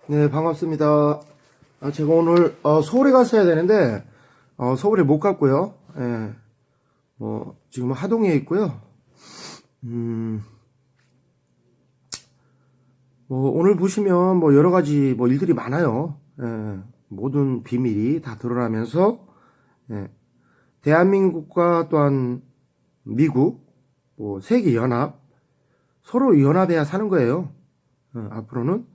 네, 반갑습니다. 제가 오늘 서울에 갔어야 되는데 서울에 못 갔고요. 예, 지금 하동에 있고요. 오늘 보시면 여러 가지 일들이 많아요. 예, 모든 비밀이 다 드러나면서 예, 대한민국과 또한 미국, 세계 연합 서로 연합해야 사는 거예요. 앞으로는.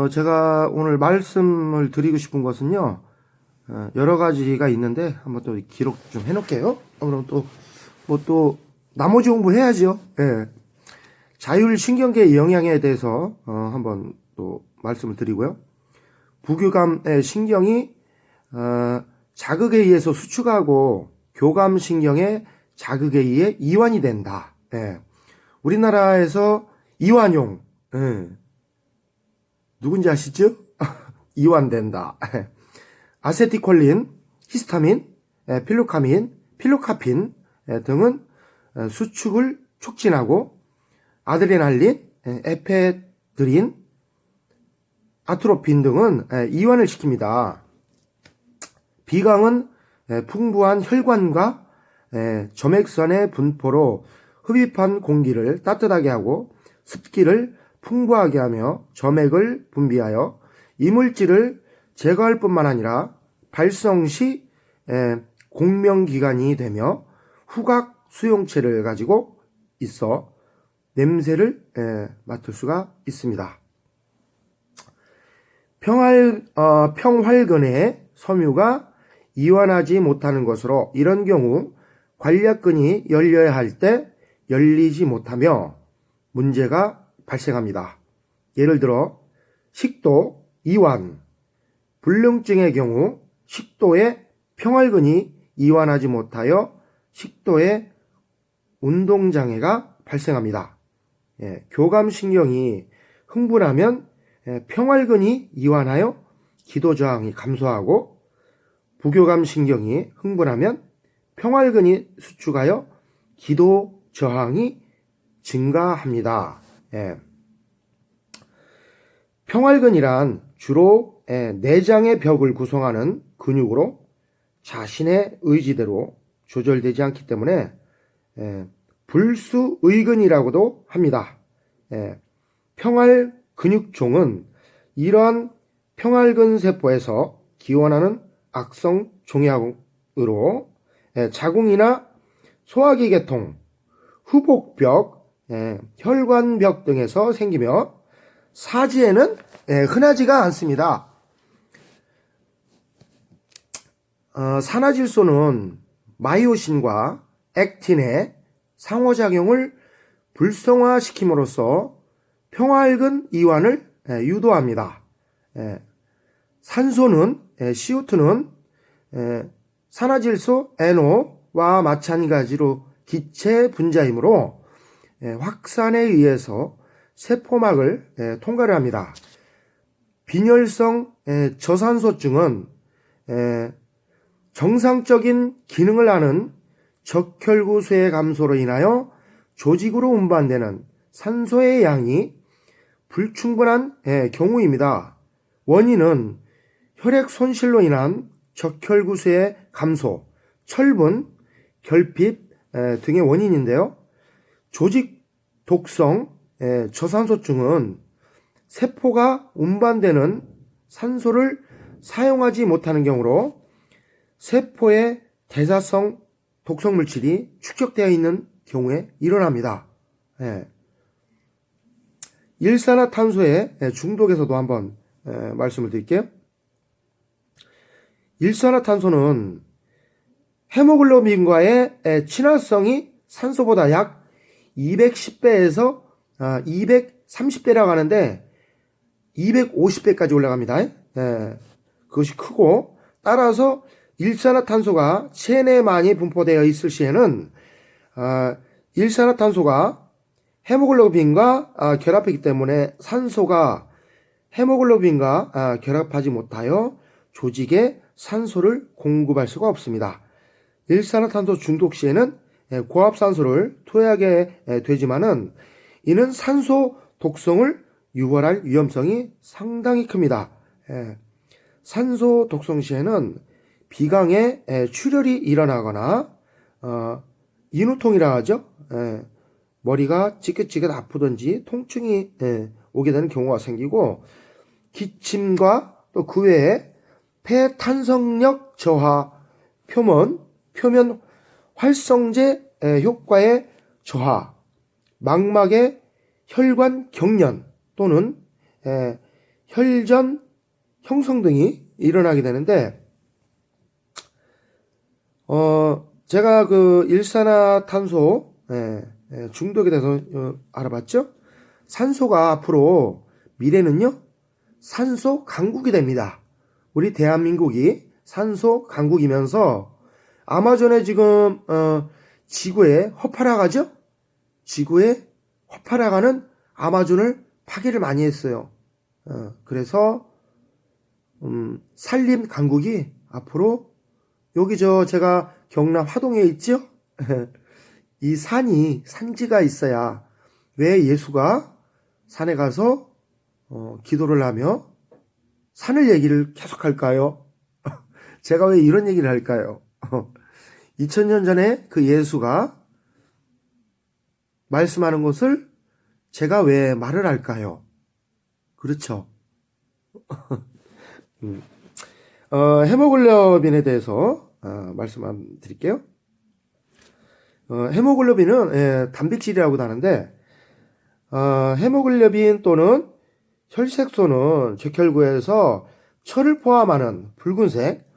제가 오늘 말씀을 드리고 싶은 것은요, 여러 가지가 있는데, 한번 또 기록 좀 해놓을게요. 그럼 또, 나머지 공부해야죠. 예. 자율신경계 영향에 대해서, 한번 또 말씀을 드리고요. 부교감의 신경이, 자극에 의해서 수축하고, 교감신경의 자극에 의해 이완이 된다. 예. 우리나라에서 이완용, 예. 누군지 아시죠? 이완된다. 아세티콜린, 히스타민, 필로카민, 필로카핀 등은 수축을 촉진하고 아드레날린, 에페드린, 아트로핀 등은 이완을 시킵니다. 비강은 풍부한 혈관과 점액선의 분포로 흡입한 공기를 따뜻하게 하고 습기를 풍부하게 하며 점액을 분비하여 이물질을 제거할 뿐만 아니라 발성 시 공명기관이 되며 후각 수용체를 가지고 있어 냄새를 맡을 수가 있습니다. 평활근의 섬유가 이완하지 못하는 것으로 이런 경우 관략근이 열려야 할 때 열리지 못하며 문제가 발생합니다. 예를 들어 식도, 이완, 불능증의 경우 식도의 평활근이 이완하지 못하여 식도에 운동장애가 발생합니다. 교감신경이 흥분하면 평활근이 이완하여 기도저항이 감소하고 부교감신경이 흥분하면 평활근이 수축하여 기도저항이 증가합니다. 평활근이란 주로 내장의 벽을 구성하는 근육으로 자신의 의지대로 조절되지 않기 때문에 불수의근이라고도 합니다. 평활 근육종은 이러한 평활근 세포에서 기원하는 악성 종양으로 자궁이나 소화기 계통, 후복벽, 혈관벽 등에서 생기며 사지에는 흔하지가 않습니다. 산화질소는 마이오신과 액틴의 상호작용을 불성화시킴으로써 평활근 이완을 유도합니다. 산소는 CO2는 산화질소 NO와 마찬가지로 기체 분자이므로 확산에 의해서 세포막을 통과를 합니다. 빈혈성 저산소증은 정상적인 기능을 하는 적혈구수의 감소로 인하여 조직으로 운반되는 산소의 양이 불충분한 경우입니다. 원인은 혈액 손실로 인한 적혈구수의 감소, 철분, 결핍 등의 원인인데요. 조직 독성 저산소증은 세포가 운반되는 산소를 사용하지 못하는 경우로 세포의 대사성 독성물질이 축적되어 있는 경우에 일어납니다. 일산화탄소의 중독에서도 한번 말씀을 드릴게요. 일산화탄소는 헤모글로빈과의 친화성이 산소보다 약 210배에서 230배라고 하는데 250배까지 올라갑니다. 그것이 크고 따라서 일산화탄소가 체내에 많이 분포되어 있을 시에는 일산화탄소가 헤모글로빈과 결합하기 때문에 산소가 헤모글로빈과 결합하지 못하여 조직에 산소를 공급할 수가 없습니다. 일산화탄소 중독 시에는 고압산소를 투여하게 되지만은 이는 산소 독성을 유발할 위험성이 상당히 큽니다. 산소 독성 시에는 비강에 출혈이 일어나거나 인후통이라 하죠. 머리가 찌긋찌긋 아프든지 통증이 오게 되는 경우가 생기고, 기침과 또 그 외에 폐 탄성력 저하, 표면 활성제 효과의 저하, 망막의 혈관 경련 또는 혈전 형성 등이 일어나게 되는데, 제가 그 일산화탄소 중독에 대해서 알아봤죠. 산소가 앞으로 미래는요 산소 강국이 됩니다. 우리 대한민국이 산소 강국이면서 아마존에 지금 지구에 허파라가죠. 지구에 허파라가는 아마존을 파괴를 많이 했어요. 그래서 산림 강국이 앞으로 여기 제가 경남 화동에 있죠. 이 산지가 있어야 왜 예수가 산에 가서 기도를 하며 산을 얘기를 계속 할까요? 제가 왜 이런 얘기를 할까요? 2000년 전에 그 예수가 말씀하는 것을 제가 왜 말을 할까요? 그렇죠. 헤모글로빈에 대해서 말씀드릴게요. 헤모글로빈은 단백질이라고도 하는데, 헤모글로빈 또는 혈색소는 적혈구에서 철을 포함하는 붉은색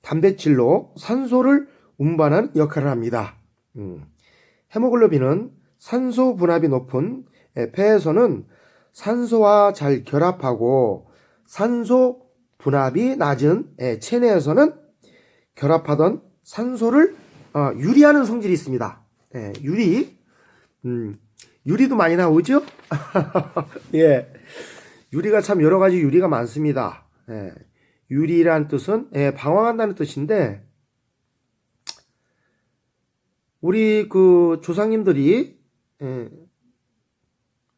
단백질로 산소를 운반하는 역할을 합니다. 헤모글로빈은 산소 분압이 높은 폐에서는 산소와 잘 결합하고, 산소 분압이 낮은 체내에서는 결합하던 산소를 유리하는 성질이 있습니다. 유리도 많이 나오죠? 예. 유리가 참 여러 가지 유리가 많습니다. 유리란 뜻은 방황한다는 뜻인데, 우리 그 조상님들이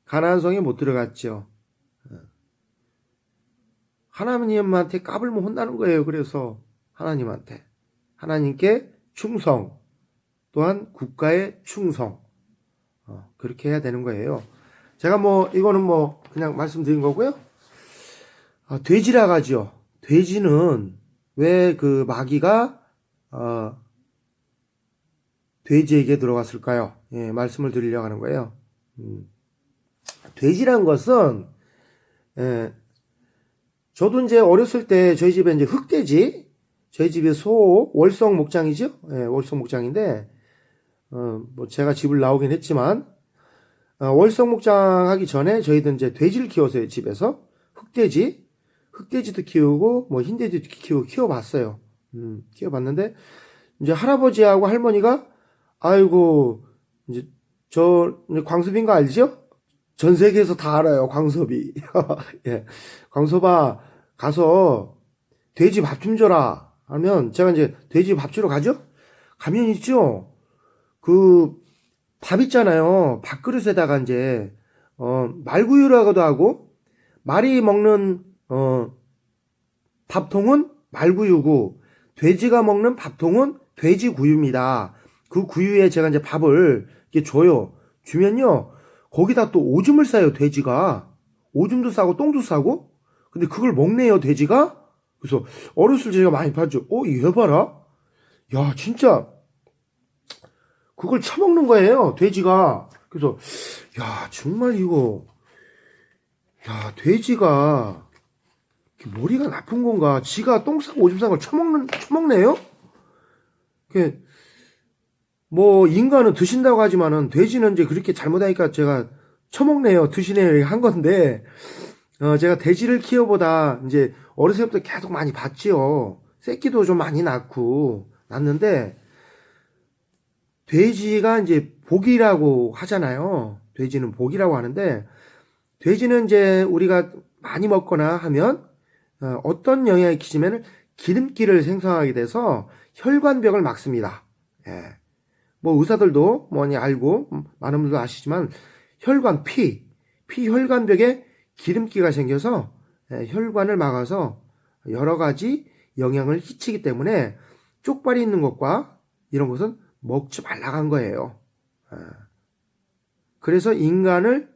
가나안 성에 못 들어갔죠. 하나님한테 까불면 혼나는 거예요. 그래서 하나님께 충성, 또한 국가의 충성, 그렇게 해야 되는 거예요. 제가 이거는 그냥 말씀드린 거고요. 돼지라 가죠. 돼지는 왜 그 마귀가 돼지에게 들어갔을까요? 말씀을 드리려고 하는 거예요. 돼지란 것은 저도 이제 어렸을 때 저희 집에 이제 흑돼지, 저희 집이 월성 목장이죠. 월성 목장인데 제가 집을 나오긴 했지만 월성 목장 하기 전에 저희도 이제 돼지를 키웠어요. 집에서 흑돼지도 키우고 흰돼지도 키워봤어요. 키워봤는데 이제 할아버지하고 할머니가 아이고 이제 광섭인 거 알죠? 전 세계에서 다 알아요. 광섭이. 예. 광섭아 가서 돼지 밥 좀 줘라 하면 제가 이제 돼지 밥 주러 가죠? 가면 있죠. 그 밥 있잖아요. 밥그릇에다가 이제 말구유라고도 하고, 말이 먹는 밥통은 말구유고 돼지가 먹는 밥통은 돼지구유입니다. 그 구유에 제가 이제 밥을 이렇게 줘요. 주면요, 거기다 또 오줌을 싸요. 돼지가 오줌도 싸고 똥도 싸고. 근데 그걸 먹네요, 돼지가. 그래서 어렸을 때 제가 많이 봤죠. 얘 봐라. 야, 진짜 그걸 처먹는 거예요, 돼지가. 그래서 야, 정말 이거, 야, 돼지가 머리가 나쁜 건가? 지가 똥 싸고 오줌 싼 걸 처먹네요? 인간은 드신다고 하지만은 돼지는 이제 그렇게 잘못하니까 제가 처먹네요, 드시네요 한 건데, 제가 돼지를 키워보다 이제 어렸을 때부터 계속 많이 봤지요. 새끼도 좀 많이 낳았는데, 돼지가 이제 복이라고 하잖아요. 돼지는 복이라고 하는데, 돼지는 이제 우리가 많이 먹거나 하면 어떤 영향이 끼치면 기름기를 생성하게 돼서 혈관벽을 막습니다. 예. 의사들도 알고 많은 분들도 아시지만 혈관벽에 기름기가 생겨서 혈관을 막아서 여러 가지 영향을 끼치기 때문에 쪽발이 있는 것과 이런 것은 먹지 말라고 한 거예요. 그래서 인간에게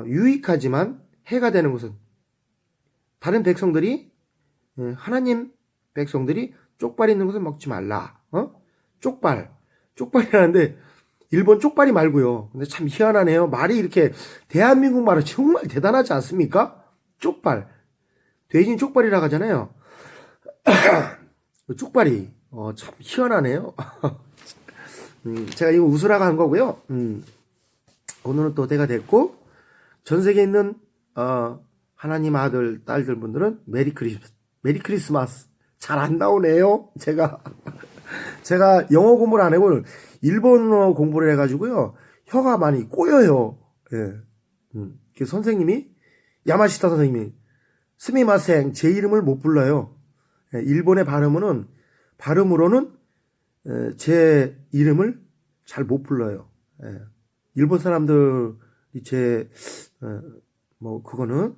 유익하지만 해가 되는 것은 다른 백성들이 하나님 백성들이 쪽발 있는 것을 먹지 말라. 쪽발이라는데 일본 쪽발이 말고요. 근데 참 희한하네요. 말이 이렇게 대한민국 말은 정말 대단하지 않습니까? 쪽발. 돼지는 쪽발이라고 하잖아요. 쪽발이 참 희한하네요. 제가 이거 웃으라고 한 거고요. 오늘은 또 때가 됐고 전 세계에 있는 하나님 아들 딸들 분들은 메리 크리스마스. 잘 안 나오네요. 제가 영어 공부를 안 해고 일본어 공부를 해가지고요. 혀가 많이 꼬여요. 예. 그 선생님이 야마시타 선생님이 스미마생 제 이름을 못 불러요. 예, 일본의 발음으로는 제 이름을 잘 못 불러요. 예. 일본 사람들이 그거는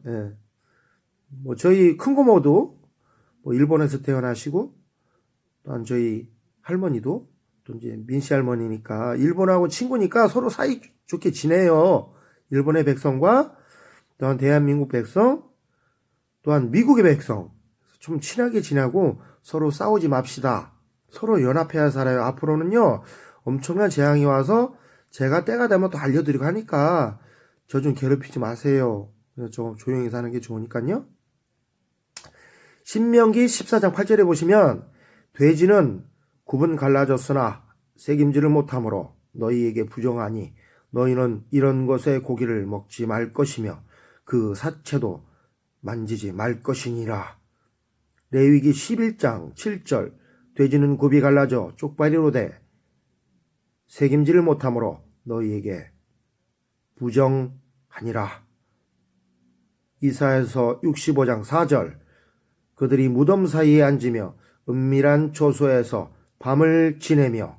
저희 큰 고모도 일본에서 태어나시고 또한 저희 할머니도 또 이제 민씨 할머니니까 일본하고 친구니까 서로 사이 좋게 지내요. 일본의 백성과 또한 대한민국 백성 또한 미국의 백성 좀 친하게 지내고 서로 싸우지 맙시다. 서로 연합해야 살아요. 앞으로는요 엄청난 재앙이 와서 제가 때가 되면 또 알려드리고 하니까 저 좀 괴롭히지 마세요. 좀 조용히 사는 게 좋으니까요. 신명기 14장 8절에 보시면 돼지는 굽은 갈라졌으나 새김질을 못하므로 너희에게 부정하니 너희는 이런 것의 고기를 먹지 말 것이며 그 사체도 만지지 말 것이니라. 레위기 11장 7절 돼지는 굽이 갈라져 쪽발이로 돼 새김질을 못하므로 너희에게 부정하니라. 이사야서 65장 4절 그들이 무덤 사이에 앉으며 은밀한 초소에서 밤을 지내며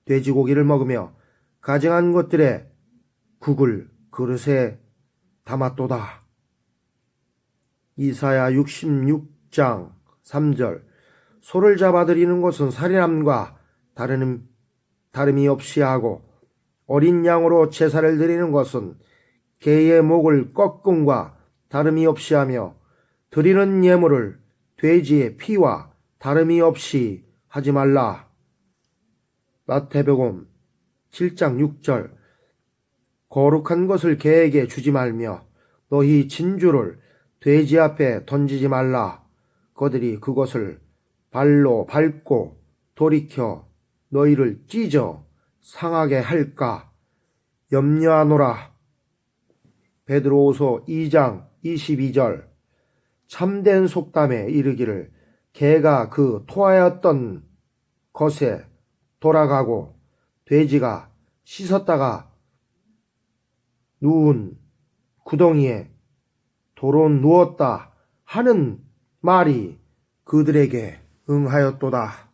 돼지고기를 먹으며 가증한 것들의 국을 그릇에 담았도다. 이사야 66장 3절 소를 잡아들이는 것은 살인함과 다름이 없이 하고 어린 양으로 제사를 드리는 것은 개의 목을 꺾음과 다름이 없이 하며 드리는 예물을 돼지의 피와 다름이 없이 하지 말라. 마태복음 7장 6절 거룩한 것을 개에게 주지 말며 너희 진주를 돼지 앞에 던지지 말라. 그들이 그것을 발로 밟고 돌이켜 너희를 찢어 상하게 할까 염려하노라. 베드로후서 2장 22절 참된 속담에 이르기를 개가 그 토하였던 것에 돌아가고 돼지가 씻었다가 누운 구덩이에 도로 누웠다 하는 말이 그들에게 응하였도다.